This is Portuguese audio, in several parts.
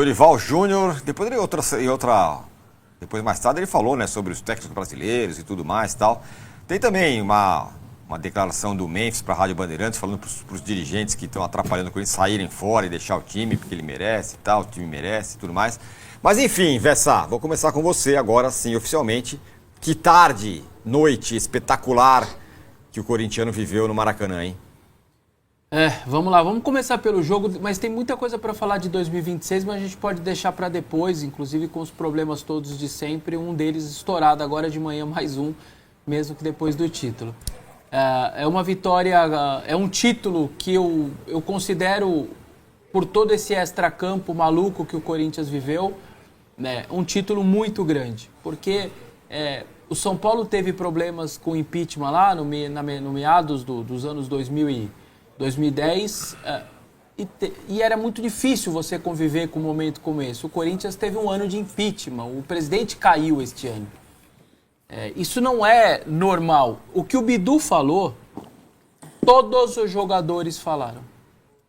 Dorival Júnior, depois depois mais tarde ele falou, né, sobre os técnicos brasileiros e tudo mais e tal. Tem também uma declaração do Memphis para a Rádio Bandeirantes, falando para os dirigentes que estão atrapalhando com eles saírem fora e deixar o time, porque ele merece e tal, o time merece e tudo mais. Mas enfim, Vessa, vou começar com você agora sim, oficialmente. Que tarde, noite espetacular que o corintiano viveu no Maracanã, hein? Vamos lá, vamos começar pelo jogo, mas tem muita coisa para falar de 2026, mas a gente pode deixar para depois, inclusive com os problemas todos de sempre, um deles estourado agora de manhã, mais um, mesmo que depois do título. É uma vitória, é um título que eu considero, por todo esse extracampo maluco que o Corinthians viveu, né, um título muito grande, porque o São Paulo teve problemas com impeachment lá no meados dos anos 2010, e era muito difícil você conviver com um momento como esse. O Corinthians teve um ano de impeachment, o presidente caiu este ano. Isso não é normal. O que o Bidu falou, todos os jogadores falaram.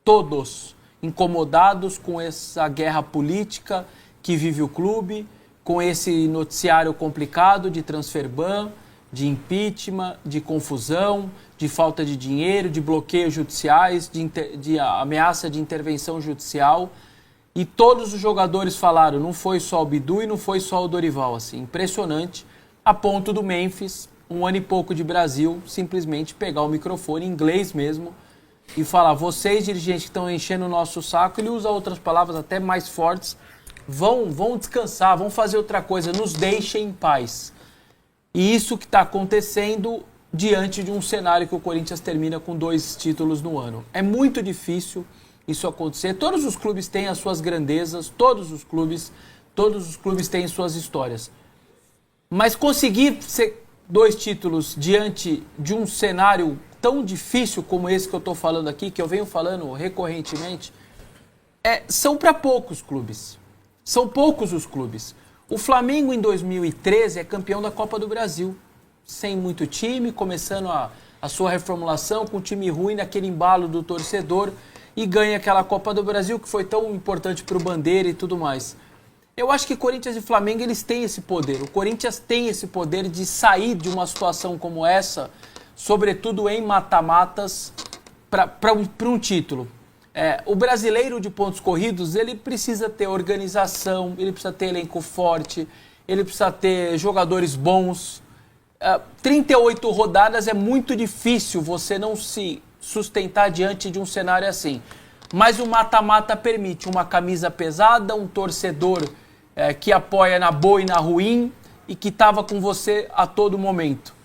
Todos. Incomodados com essa guerra política que vive o clube, com esse noticiário complicado de transfer ban, de impeachment, de confusão, de falta de dinheiro, de bloqueios judiciais, de ameaça de intervenção judicial. E todos os jogadores falaram, não foi só o Bidu e não foi só o Dorival, assim, impressionante, a ponto do Memphis, um ano e pouco de Brasil, simplesmente pegar o microfone, em inglês mesmo, e falar, vocês dirigentes que estão enchendo o nosso saco, ele usa outras palavras até mais fortes, vão descansar, vão fazer outra coisa, nos deixem em paz. E isso que está acontecendo diante de um cenário que o Corinthians termina com 2 títulos no ano. É muito difícil isso acontecer. Todos os clubes têm as suas grandezas, todos os clubes têm suas histórias. Mas conseguir ser 2 títulos diante de um cenário tão difícil como esse que eu estou falando aqui, que eu venho falando recorrentemente, são para poucos clubes. São poucos os clubes. O Flamengo, em 2013, é campeão da Copa do Brasil. Sem muito time, começando a sua reformulação, com um time ruim, naquele embalo do torcedor, e ganha aquela Copa do Brasil, que foi tão importante para o Bandeira e tudo mais. Eu acho que Corinthians e Flamengo, eles têm esse poder. O Corinthians tem esse poder de sair de uma situação como essa, sobretudo em mata-matas, para um título. O brasileiro de pontos corridos, ele precisa ter organização, ele precisa ter elenco forte, ele precisa ter jogadores bons. 38 rodadas é muito difícil você não se sustentar diante de um cenário assim. Mas o mata-mata permite uma camisa pesada, um torcedor que apoia na boa e na ruim e que estava com você a todo momento.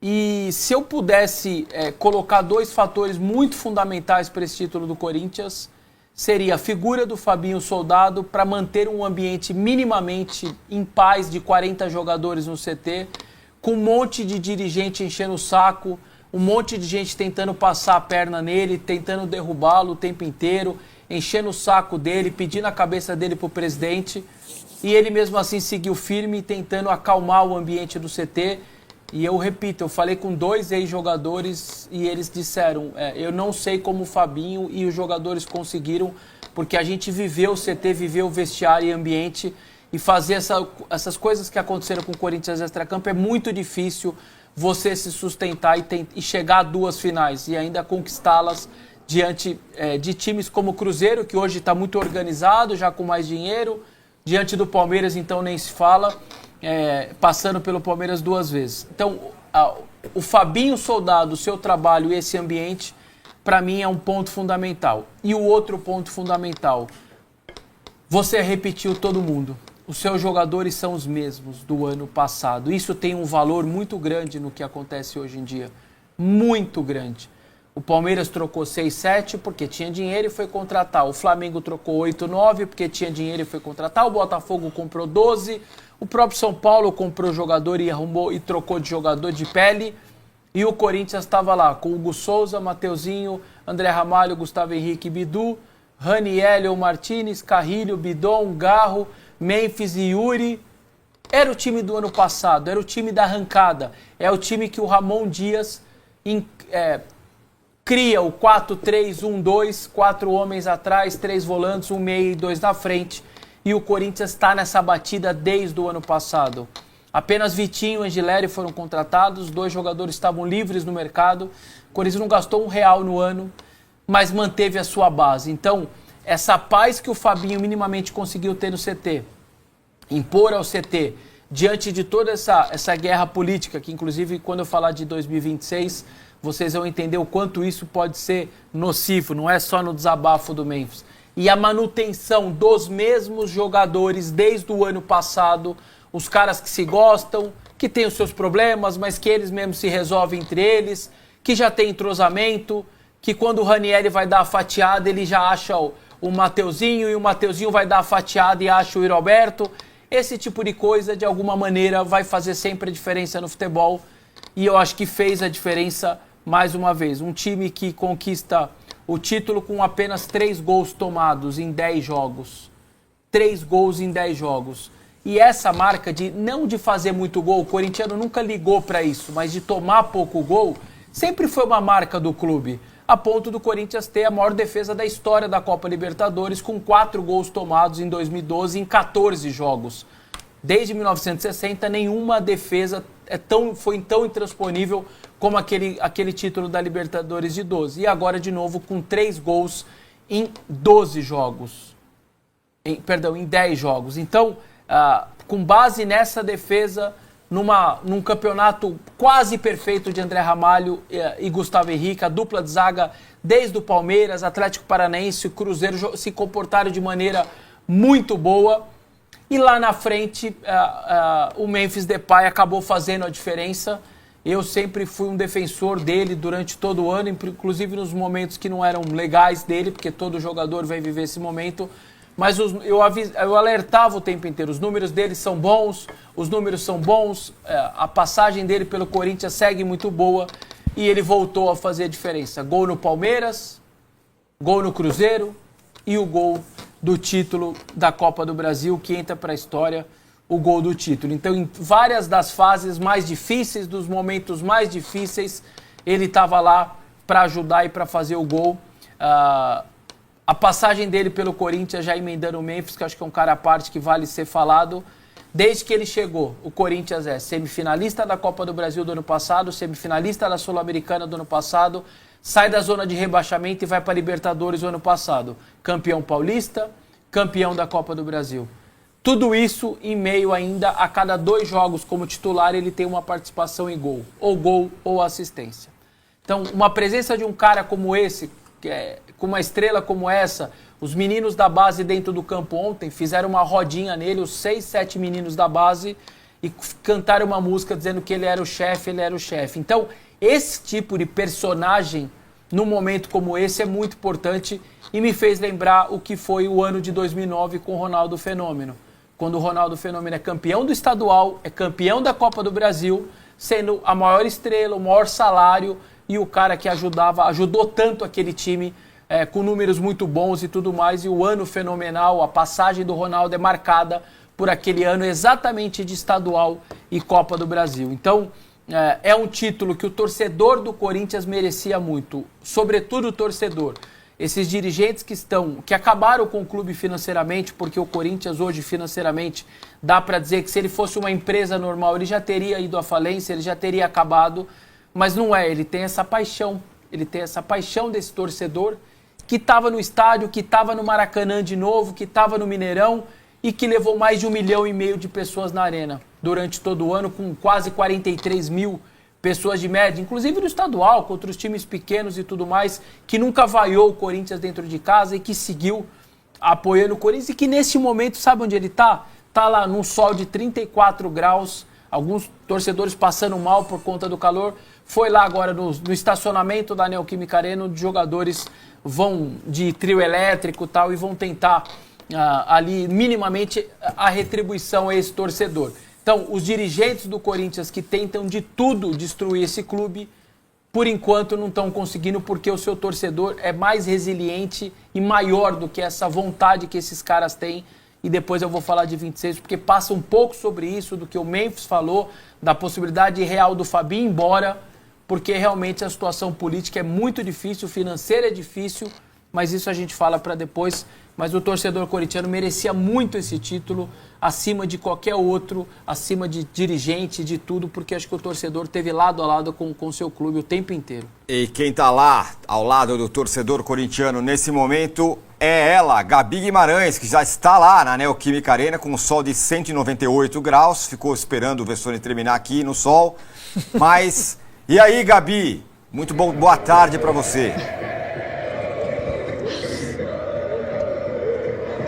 E se eu pudesse colocar 2 fatores muito fundamentais para esse título do Corinthians, seria a figura do Fabinho Soldado para manter um ambiente minimamente em paz de 40 jogadores no CT, com um monte de dirigente enchendo o saco, um monte de gente tentando passar a perna nele, tentando derrubá-lo o tempo inteiro, enchendo o saco dele, pedindo a cabeça dele para o presidente, e ele mesmo assim seguiu firme, tentando acalmar o ambiente do CT. E eu repito, eu falei com 2 ex-jogadores e eles disseram, eu não sei como o Fabinho e os jogadores conseguiram, porque a gente viveu o CT, viveu o vestiário e ambiente, e fazer essas coisas que aconteceram com o Corinthians extracampo é muito difícil você se sustentar e chegar a 2 finais e ainda conquistá-las diante de times como o Cruzeiro, que hoje está muito organizado, já com mais dinheiro, diante do Palmeiras, então nem se fala, passando pelo Palmeiras 2 vezes. Então, o Fabinho Soldado, o seu trabalho e esse ambiente, para mim é um ponto fundamental. E o outro ponto fundamental, você repetiu todo mundo. Os seus jogadores são os mesmos do ano passado. Isso tem um valor muito grande no que acontece hoje em dia. Muito grande. O Palmeiras trocou 6-7 porque tinha dinheiro e foi contratar. O Flamengo trocou 8-9 porque tinha dinheiro e foi contratar. O Botafogo comprou 12. O próprio São Paulo comprou jogador e arrumou e trocou de jogador de pele. E o Corinthians estava lá com Hugo Souza, Mateuzinho, André Ramalho, Gustavo Henrique, Bidu, Raniel, Martinez, Carrilho, Bidon, Garro, Memphis e Yuri. Era o time do ano passado, era o time da arrancada. É o time que o Ramon Dias cria o 4-3-1-2, 4 homens atrás, 3 volantes, 1 meia e 2 na frente. E o Corinthians está nessa batida desde o ano passado. Apenas Vitinho e Angileri foram contratados, 2 jogadores estavam livres no mercado. O Corinthians não gastou R$1 no ano, mas manteve a sua base. Então, essa paz que o Fabinho minimamente conseguiu ter no CT, impor ao CT, diante de toda essa guerra política, que inclusive quando eu falar de 2026, vocês vão entender o quanto isso pode ser nocivo, não é só no desabafo do Memphis. E a manutenção dos mesmos jogadores desde o ano passado, os caras que se gostam, que têm os seus problemas, mas que eles mesmos se resolvem entre eles, que já tem entrosamento, que quando o Ranieri vai dar a fatiada, ele já acha o Mateuzinho, e o Mateuzinho vai dar a fatiada e acha o Roberto. Esse tipo de coisa, de alguma maneira, vai fazer sempre a diferença no futebol. E eu acho que fez a diferença mais uma vez. Um time que conquista o título com apenas 3 gols tomados em 10 jogos. 3 gols em 10 jogos. E essa marca de não de fazer muito gol, o corintiano nunca ligou para isso, mas de tomar pouco gol, sempre foi uma marca do clube. A ponto do Corinthians ter a maior defesa da história da Copa Libertadores, com 4 gols tomados em 2012 em 14 jogos. Desde 1960, nenhuma defesa foi tão intransponível como aquele título da Libertadores de 12. E agora, de novo, com 3 gols em 12 jogos. Em 10 jogos. Então, com base nessa defesa, num campeonato quase perfeito de André Ramalho e Gustavo Henrique, a dupla de zaga desde o Palmeiras, Atlético Paranaense e Cruzeiro se comportaram de maneira muito boa. E lá na frente, o Memphis Depay acabou fazendo a diferença. Eu sempre fui um defensor dele durante todo o ano, inclusive nos momentos que não eram legais dele, porque todo jogador vai viver esse momento. Mas eu alertava o tempo inteiro, os números dele são bons, a passagem dele pelo Corinthians segue muito boa e ele voltou a fazer a diferença. Gol no Palmeiras, gol no Cruzeiro e o gol do título da Copa do Brasil, que entra para a história, o gol do título. Então, em várias das fases mais difíceis, dos momentos mais difíceis, ele estava lá para ajudar e para fazer o gol. A passagem dele pelo Corinthians, já emendando o Memphis, que acho que é um cara à parte que vale ser falado. Desde que ele chegou, o Corinthians é semifinalista da Copa do Brasil do ano passado, semifinalista da Sul-Americana do ano passado, sai da zona de rebaixamento e vai para a Libertadores do ano passado. Campeão paulista, campeão da Copa do Brasil. Tudo isso em meio ainda a cada 2 jogos como titular ele tem uma participação em gol ou assistência. Então, uma presença de um cara como esse, com uma estrela como essa, os meninos da base dentro do campo ontem fizeram uma rodinha nele, os 6, 7 meninos da base, e cantaram uma música dizendo que ele era o chefe. Então, esse tipo de personagem, num momento como esse, é muito importante e me fez lembrar o que foi o ano de 2009 com o Ronaldo Fenômeno. Quando o Ronaldo Fenômeno é campeão do estadual, é campeão da Copa do Brasil, sendo a maior estrela, o maior salário e o cara que ajudou tanto aquele time com números muito bons e tudo mais. E o ano fenomenal, a passagem do Ronaldo é marcada por aquele ano exatamente de estadual e Copa do Brasil. Então, é um título que o torcedor do Corinthians merecia muito, sobretudo o torcedor. Esses dirigentes que acabaram com o clube financeiramente, porque o Corinthians hoje financeiramente dá para dizer que se ele fosse uma empresa normal ele já teria ido à falência, ele já teria acabado, mas não é, ele tem essa paixão desse torcedor que estava no estádio, que estava no Maracanã de novo, que estava no Mineirão e que levou mais de 1,5 milhão de pessoas na arena durante todo o ano, com quase 43 mil pessoas de média, inclusive no estadual, contra os times pequenos e tudo mais, que nunca vaiou o Corinthians dentro de casa e que seguiu apoiando o Corinthians e que nesse momento, sabe onde ele está? Está lá num sol de 34 graus, alguns torcedores passando mal por conta do calor. Foi lá agora no estacionamento da Neoquímica Arena, onde jogadores vão de trio elétrico e tal, e vão tentar ali minimamente a retribuição a esse torcedor. Então, os dirigentes do Corinthians que tentam de tudo destruir esse clube, por enquanto não estão conseguindo, porque o seu torcedor é mais resiliente e maior do que essa vontade que esses caras têm. E depois eu vou falar de 26, porque passa um pouco sobre isso, do que o Memphis falou, da possibilidade real do Fabinho ir embora, porque realmente a situação política é muito difícil, financeira é difícil, mas isso a gente fala para depois. Mas o torcedor corintiano merecia muito esse título, acima de qualquer outro, acima de dirigente, de tudo, porque acho que o torcedor teve lado a lado com o seu clube o tempo inteiro. E quem está lá, ao lado do torcedor corintiano nesse momento, é ela, Gabi Guimarães, que já está lá na Neoquímica Arena com um sol de 198 graus, ficou esperando o Vessone terminar aqui no sol, mas... E aí, Gabi? Muito boa tarde para você.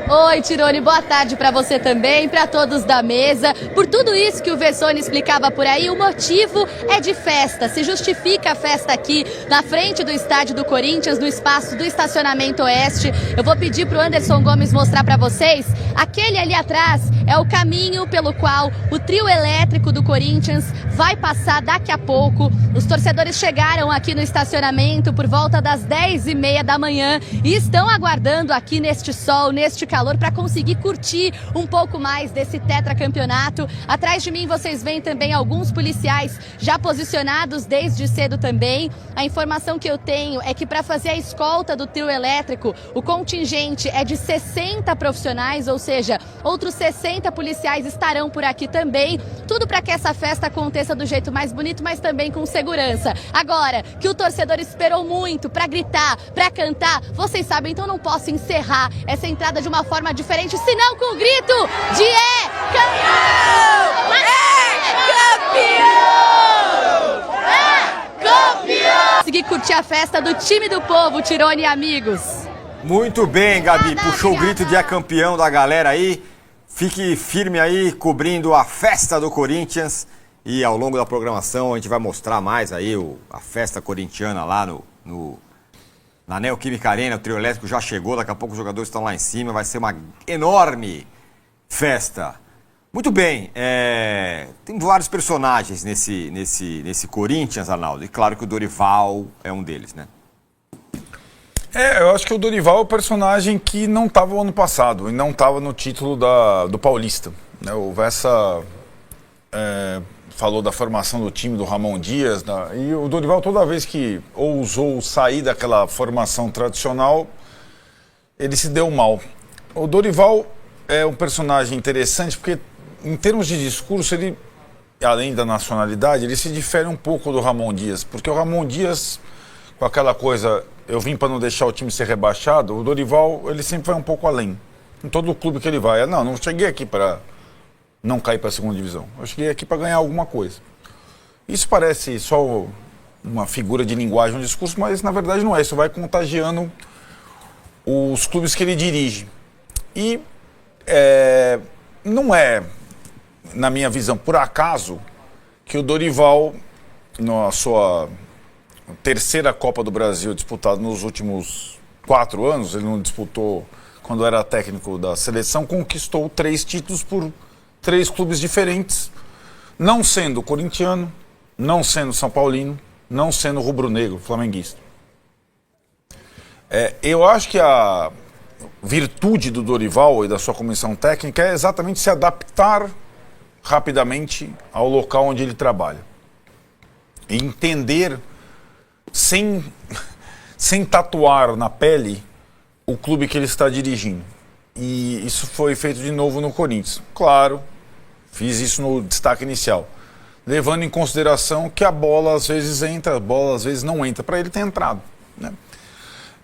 Oi, Tirone, boa tarde para você também, para todos da mesa. Por tudo isso que o Vessone explicava por aí, o motivo é de festa. Se justifica a festa aqui na frente do estádio do Corinthians, no espaço do estacionamento oeste. Eu vou pedir para o Anderson Gomes mostrar para vocês. Aquele ali atrás é o caminho pelo qual o trio elétrico do Corinthians vai passar daqui a pouco. Os torcedores chegaram aqui no estacionamento por volta das 10h30 da manhã e estão aguardando aqui neste sol, neste calor, para conseguir curtir um pouco mais desse tetracampeonato. Atrás de mim vocês veem também alguns policiais já posicionados desde cedo também. A informação que eu tenho é que para fazer a escolta do trio elétrico, o contingente é de 60 profissionais, ou seja, outros 60 policiais estarão por aqui também. Tudo para que essa festa aconteça do jeito mais bonito, mas também com segurança. Agora, que o torcedor esperou muito para gritar, para cantar, vocês sabem, então não posso encerrar essa entrada de uma forma diferente, senão com o grito de é campeão! É campeão! É campeão! Consegui curtir a festa do time do povo, Tirone e amigos. Muito bem, Gabi. Puxou o grito de é campeão da galera aí. Fique firme aí, cobrindo a festa do Corinthians. E ao longo da programação a gente vai mostrar mais aí a festa corintiana lá na Neoquímica Arena. O trio elétrico já chegou, daqui a pouco os jogadores estão lá em cima. Vai ser uma enorme festa. Muito bem, tem vários personagens nesse Corinthians, Arnaldo. E claro que o Dorival é um deles, né? Eu acho que o Dorival é o personagem que não estava o ano passado e não estava no título do Paulista. O Vessa falou da formação do time do Ramon Dias, e o Dorival, toda vez que ousou sair daquela formação tradicional, ele se deu mal. O Dorival é um personagem interessante porque, em termos de discurso, ele, além da nacionalidade, ele se difere um pouco do Ramon Dias, porque o Ramon Dias, com aquela coisa, eu vim para não deixar o time ser rebaixado, o Dorival, ele sempre vai um pouco além. Em todo o clube que ele vai, não cheguei aqui para não cair para a segunda divisão, eu cheguei aqui para ganhar alguma coisa. Isso parece só uma figura de linguagem, um discurso, mas na verdade não é, isso vai contagiando os clubes que ele dirige. E não é, na minha visão, por acaso, que o Dorival, na sua terceira Copa do Brasil disputada nos últimos 4 anos, ele não disputou quando era técnico da seleção, conquistou 3 títulos por 3 clubes diferentes, não sendo corintiano, não sendo São Paulino, não sendo rubro-negro, flamenguista. Eu acho que a virtude do Dorival e da sua comissão técnica é exatamente se adaptar rapidamente ao local onde ele trabalha. E entender, sem tatuar na pele, o clube que ele está dirigindo. E isso foi feito de novo no Corinthians. Claro, fiz isso no destaque inicial, levando em consideração que a bola às vezes entra, a bola às vezes não entra. Para ele ter entrado, né?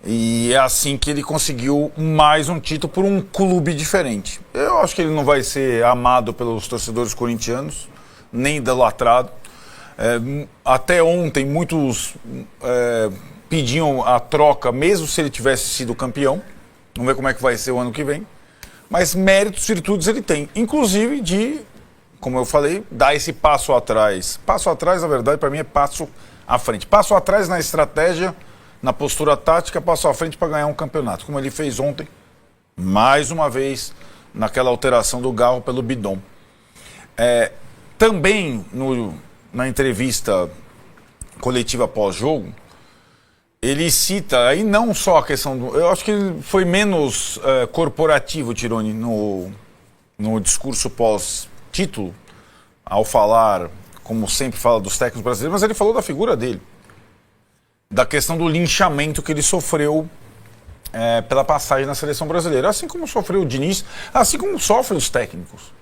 E é assim que ele conseguiu mais um título por um clube diferente. Eu acho que ele não vai ser amado pelos torcedores corintianos, nem idolatrado. Até ontem muitos pediam a troca, mesmo se ele tivesse sido campeão. Vamos ver como é que vai ser o ano que vem. Mas méritos, virtudes ele tem. Inclusive de, como eu falei, dar esse passo atrás. Passo atrás, na verdade, para mim é passo à frente. Passo atrás na estratégia, na postura tática, passo à frente para ganhar um campeonato. Como ele fez ontem, mais uma vez, naquela alteração do Garro pelo Bidon. Também na entrevista coletiva pós-jogo, ele cita, aí não só a questão do... Eu acho que ele foi menos corporativo, Tirone, no discurso pós-título, ao falar como sempre fala dos técnicos brasileiros, mas ele falou da figura dele. Da questão do linchamento que ele sofreu pela passagem na seleção brasileira. Assim como sofreu o Diniz, assim como sofrem os técnicos.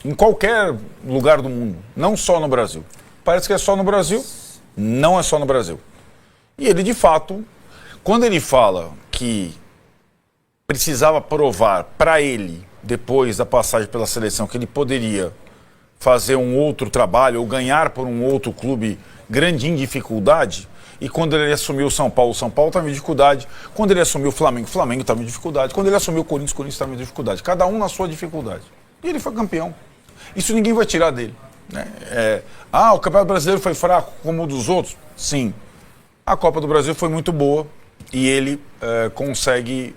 Em qualquer lugar do mundo, não só no Brasil. Parece que é só no Brasil, não é só no Brasil. E ele, de fato, quando ele fala que precisava provar para ele, depois da passagem pela seleção, que ele poderia fazer um outro trabalho ou ganhar por um outro clube grande em dificuldade, e quando ele assumiu o São Paulo estava em dificuldade, quando ele assumiu o Flamengo estava em dificuldade, quando ele assumiu o Corinthians estava em dificuldade, cada um na sua dificuldade. E ele foi campeão. Isso ninguém vai tirar dele. Né? O Campeonato Brasileiro foi fraco como o dos outros? Sim. A Copa do Brasil foi muito boa e ele consegue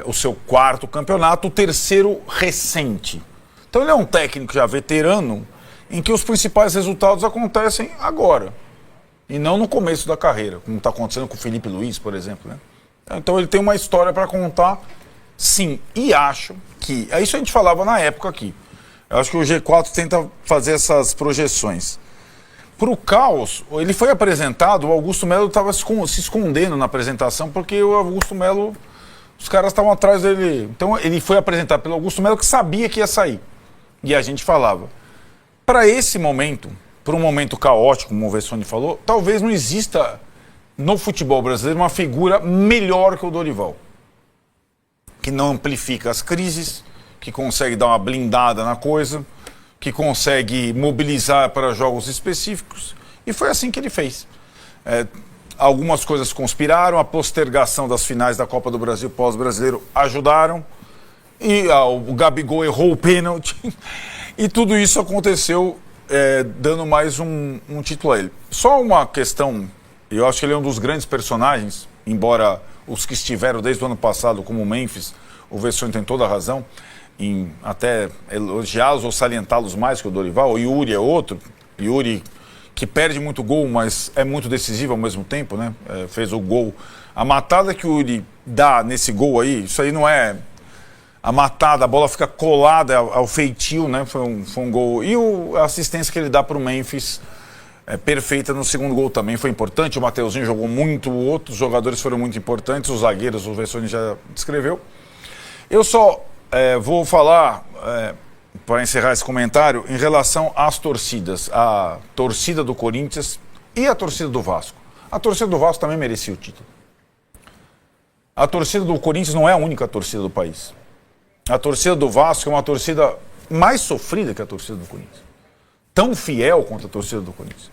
o seu 4º campeonato, o 3º recente. Então ele é um técnico já veterano em que os principais resultados acontecem agora e não no começo da carreira, como está acontecendo com o Felipe Luiz, por exemplo. Né? Então ele tem uma história para contar, sim, e acho que... É isso que a gente falava na época aqui. Eu acho que o G4 tenta fazer essas projeções. Para o caos, ele foi apresentado, o Augusto Melo estava se escondendo na apresentação, porque o Augusto Melo, os caras estavam atrás dele. Então ele foi apresentado pelo Augusto Melo, que sabia que ia sair. E a gente falava. Para esse momento, para um momento caótico, como o Vessone falou, talvez não exista no futebol brasileiro uma figura melhor que o Dorival. Que não amplifica as crises, que consegue dar uma blindada na coisa, que consegue mobilizar para jogos específicos. E foi assim que ele fez. Algumas coisas conspiraram, a postergação das finais da Copa do Brasil pós-brasileiro ajudaram, e o Gabigol errou o pênalti, e tudo isso aconteceu dando mais um título a ele. Só uma questão, eu acho que ele é um dos grandes personagens, embora os que estiveram desde o ano passado, como o Memphis, o Vessone tem toda a razão, em até elogiá-los ou salientá-los mais que o Dorival. O Yuri é outro. Yuri, que perde muito gol, mas é muito decisivo ao mesmo tempo, né? Fez o gol. A matada que o Yuri dá nesse gol aí, isso aí não é a matada, a bola fica colada ao feitio, né? Foi um gol. E a assistência que ele dá para o Memphis perfeita no segundo gol também foi importante. O Mateuzinho jogou muito, outros jogadores foram muito importantes, os zagueiros, o Vessone já descreveu. Eu só vou falar, para encerrar esse comentário, em relação às torcidas. A torcida do Corinthians e a torcida do Vasco. A torcida do Vasco também merecia o título. A torcida do Corinthians não é a única torcida do país. A torcida do Vasco é uma torcida mais sofrida que a torcida do Corinthians. Tão fiel quanto a torcida do Corinthians.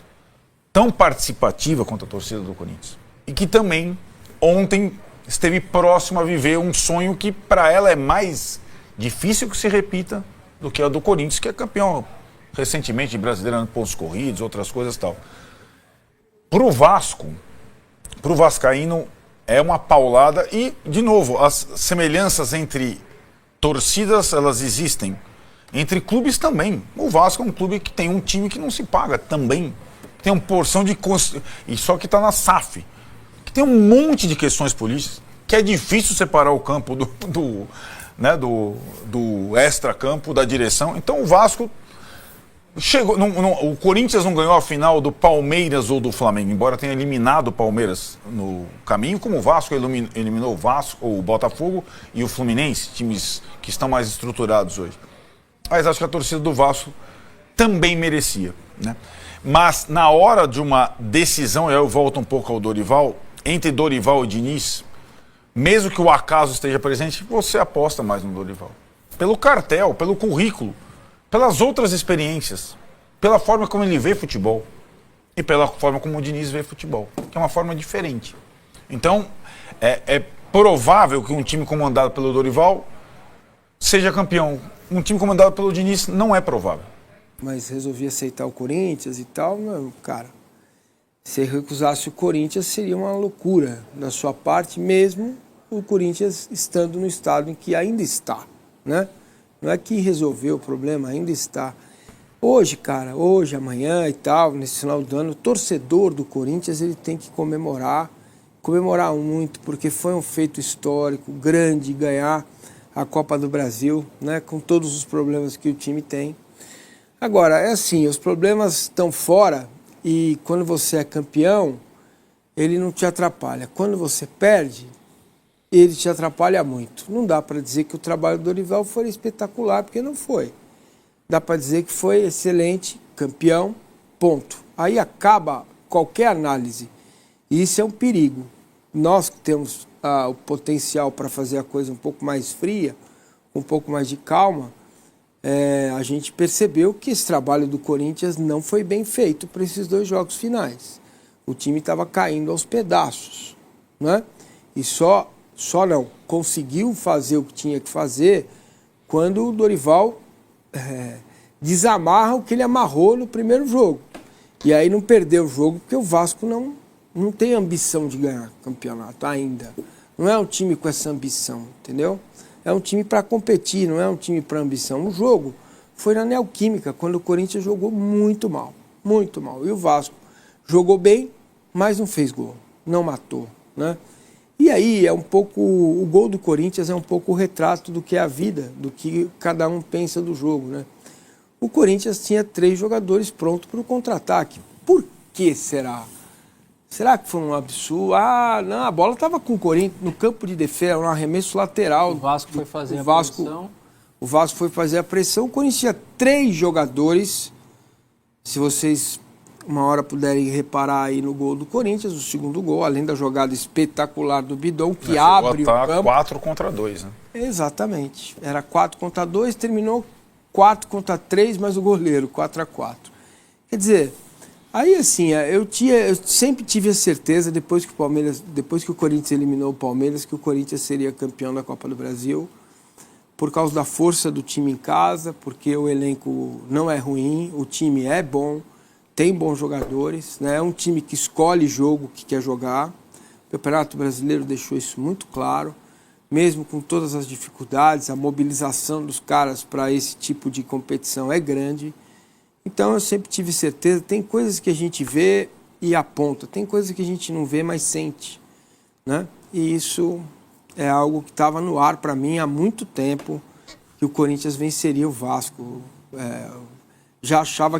Tão participativa quanto a torcida do Corinthians. E que também, ontem, esteve próximo a viver um sonho que para ela é mais difícil que se repita do que a do Corinthians, que é campeão recentemente de Brasileiro em pontos corridos, outras coisas e tal. Pro Vasco, pro vascaíno, é uma paulada e, de novo, as semelhanças entre torcidas, elas existem. Entre clubes também. O Vasco é um clube que tem um time que não se paga também. Tem uma porção de... E só que está na SAF. Que tem um monte de questões políticas que é difícil separar o campo do extra-campo, da direção. Então o Vasco chegou... o Corinthians não ganhou a final do Palmeiras ou do Flamengo, embora tenha eliminado o Palmeiras no caminho, como o Vasco eliminou o Vasco, ou o Botafogo e o Fluminense, times que estão mais estruturados hoje. Mas acho que a torcida do Vasco também merecia, né? Mas na hora de uma decisão, eu volto um pouco ao Dorival, entre Dorival e Diniz, mesmo que o acaso esteja presente, você aposta mais no Dorival. Pelo cartel, pelo currículo, pelas outras experiências, pela forma como ele vê futebol e pela forma como o Diniz vê futebol, que é uma forma diferente. Então, é provável que um time comandado pelo Dorival seja campeão. Um time comandado pelo Diniz não é provável. Mas resolvi aceitar o Corinthians e tal, não, cara. Se recusasse o Corinthians, seria uma loucura da sua parte, mesmo o Corinthians estando no estado em que ainda está, né? Não é que resolveu o problema, ainda está. Hoje, cara, hoje, amanhã e tal, nesse final do ano, o torcedor do Corinthians, ele tem que comemorar muito, porque foi um feito histórico, grande, ganhar a Copa do Brasil, né? Com todos os problemas que o time tem. Agora, é assim, os problemas estão fora e quando você é campeão, ele não te atrapalha. Quando você perde, ele te atrapalha muito. Não dá para dizer que o trabalho do Dorival foi espetacular, porque não foi. Dá para dizer que foi excelente, campeão, ponto. Aí acaba qualquer análise. E isso é um perigo. Nós que temos o potencial para fazer a coisa um pouco mais fria, um pouco mais de calma, a gente percebeu que esse trabalho do Corinthians não foi bem feito para esses 2 jogos finais. O time estava caindo aos pedaços, né? E só não conseguiu fazer o que tinha que fazer quando o Dorival desamarra o que ele amarrou no primeiro jogo. E aí não perdeu o jogo porque o Vasco não tem ambição de ganhar campeonato ainda. Não é um time com essa ambição, entendeu? É um time para competir, não é um time para ambição. O jogo foi na Neoquímica, quando o Corinthians jogou muito mal, muito mal. E o Vasco jogou bem, mas não fez gol, não matou, né? E aí é um pouco, o gol do Corinthians é um pouco o retrato do que é a vida, do que cada um pensa do jogo, né? O Corinthians tinha 3 jogadores prontos para o contra-ataque. Por que será? Será que foi um absurdo? Não, a bola estava com o Corinthians no campo de defesa, um arremesso lateral. O Vasco foi fazer a pressão. O Vasco foi fazer a pressão. O Corinthians tinha 3 jogadores. Se vocês uma hora puderem reparar aí no gol do Corinthians, o segundo gol, além da jogada espetacular do Bidon, que abre o campo. 4 contra 2, né? Exatamente. Era 4 contra 2, terminou 4 contra 3, mas o goleiro, 4-4. Quer dizer, aí assim, eu sempre tive a certeza, depois que o Corinthians eliminou o Palmeiras, que o Corinthians seria campeão da Copa do Brasil, por causa da força do time em casa, porque o elenco não é ruim, o time é bom, tem bons jogadores, né? É um time que escolhe jogo que quer jogar. O Campeonato Brasileiro deixou isso muito claro, mesmo com todas as dificuldades, a mobilização dos caras para esse tipo de competição é grande. Então eu sempre tive certeza, tem coisas que a gente vê e aponta, tem coisas que a gente não vê, mas sente, né? E isso é algo que estava no ar para mim há muito tempo, que o Corinthians venceria o Vasco. Já achava